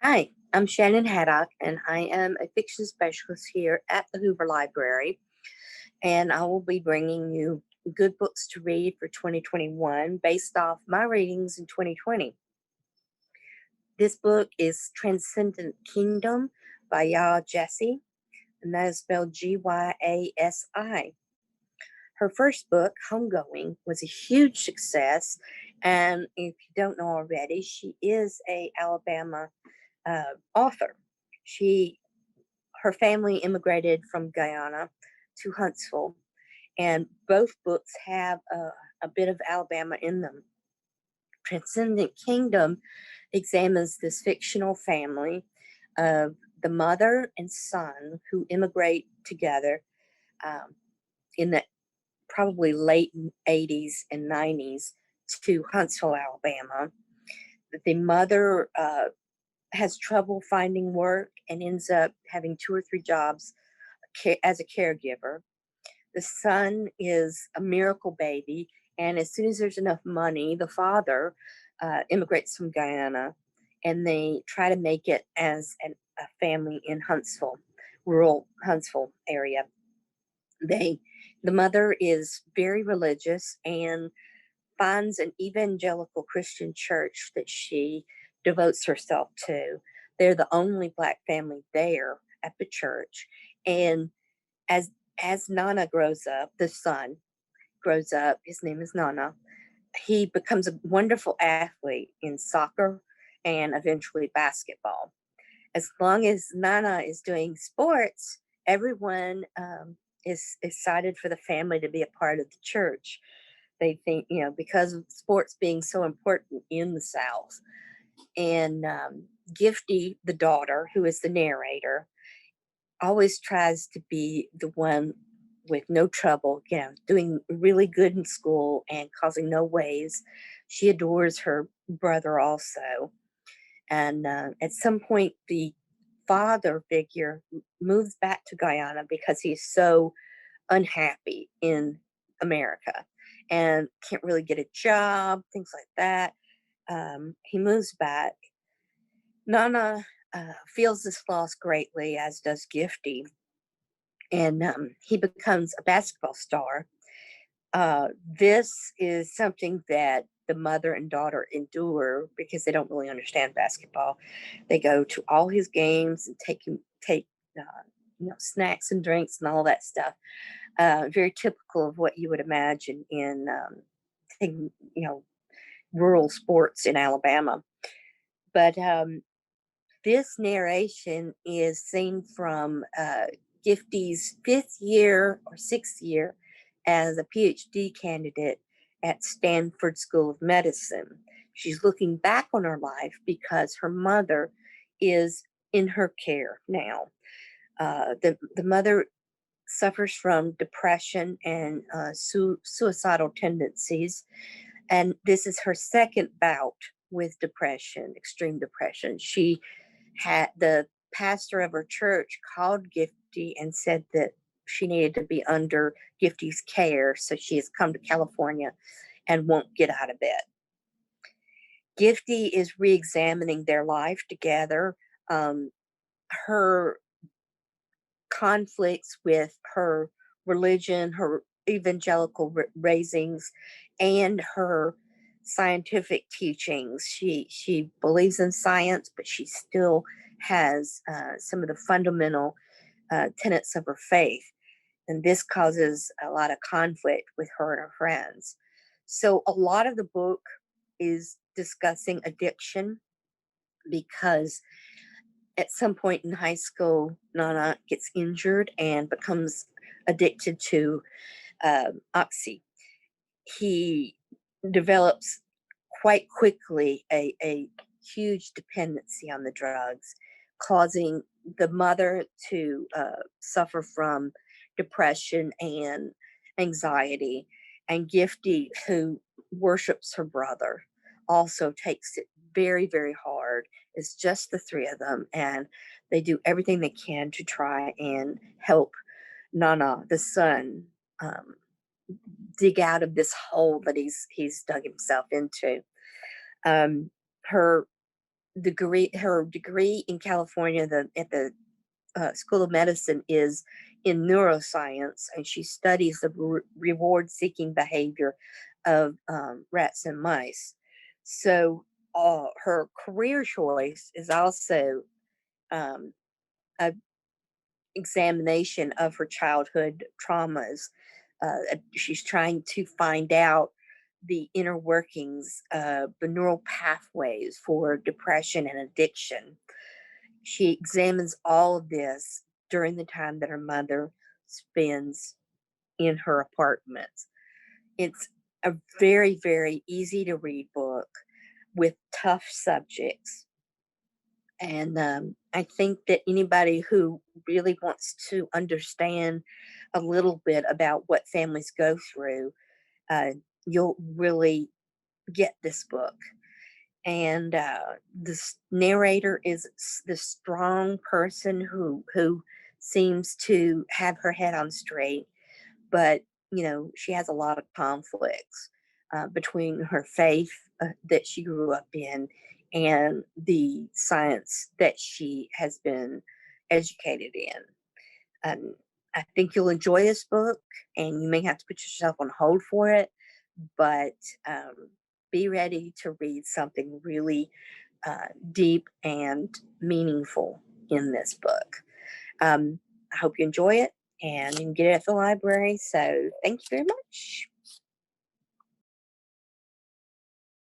Hi, I'm Shannon Haddock, and I am a fiction specialist here at the Hoover Library. And I will be bringing you good books to read for 2021 based off my readings in 2020. This book is Transcendent Kingdom by Yaa Gyasi, and that is spelled Gyasi. Her first book, Homegoing, was a huge success. And if you don't know already, she is a Alabama author. She Her family immigrated from Guyana to Huntsville, and both books have a bit of Alabama in them. Transcendent Kingdom examines this fictional family of the mother and son who immigrate together um, in the probably late 80s and 90s to Huntsville, Alabama. The mother has trouble finding work and ends up having two or three jobs as a caregiver. The son is a miracle baby, and as soon as there's enough money, the father immigrates from Guyana, and they try to make it as a family in Huntsville, rural Huntsville area. They, the mother is very religious and finds an evangelical Christian church that she devotes herself to. They're the only Black family there at the church, and as Nana grows up, the son grows up, his name is Nana, he becomes a wonderful athlete in soccer and eventually basketball. As long as Nana is doing sports, everyone is excited for the family to be a part of the church. They think, because of sports being so important in the South. And Gifty, the daughter, who is the narrator, always tries to be the one with no trouble, doing really good in school and causing no waves. She adores her brother also. And at some point, the father figure moves back to Guyana because he's so unhappy in America and can't really get a job, things like that. He moves back. Nana feels this loss greatly, as does Gifty, and he becomes a basketball star. This is something that the mother and daughter endure because they don't really understand basketball. They go to all his games and take snacks and drinks and all that stuff. Very typical of what you would imagine in rural sports in Alabama. But this narration is seen from Gifty's fifth year or sixth year as a PhD candidate at Stanford School of Medicine. She's looking back on her life because her mother is in her care now. The mother suffers from depression and suicidal tendencies, and this is her second bout with depression, extreme depression. She had the pastor of her church called Gifty and said that she needed to be under Gifty's care, so she has come to California and won't get out of bed. Gifty is re-examining their life together. Her conflicts with her religion, her evangelical raisings, and her scientific teachings. She believes in science, but she still has some of the fundamental tenets of her faith, and this causes a lot of conflict with her and her friends. So a lot of the book is discussing addiction because at some point in high school, Nana gets injured and becomes addicted to oxy. He develops quite quickly a huge dependency on the drugs, causing the mother to suffer from depression and anxiety. And Gifty, who worships her brother, also takes it very, very hard. It's just the three of them, and they do everything they can to try and help Nana, the son, um, dig out of this hole that he's dug himself into. Her her degree in California, at the School of Medicine, is in neuroscience, and she studies the reward-seeking behavior of rats and mice. So her career choice is also um, a examination of her childhood traumas. She's trying to find out the inner workings of the neural pathways for depression and addiction. She examines all of this during the time that her mother spends in her apartment. It's a very, very easy to read book with tough subjects. And I think that anybody who really wants to understand a little bit about what families go through, uh, you'll really get this book. And this narrator is the strong person who seems to have her head on straight, but she has a lot of conflicts between her faith that she grew up in and the science that she has been educated in. I think you'll enjoy this book, and you may have to put yourself on hold for it, but be ready to read something really deep and meaningful in this book. I hope you enjoy it, and you can get it at the library. So thank you very much.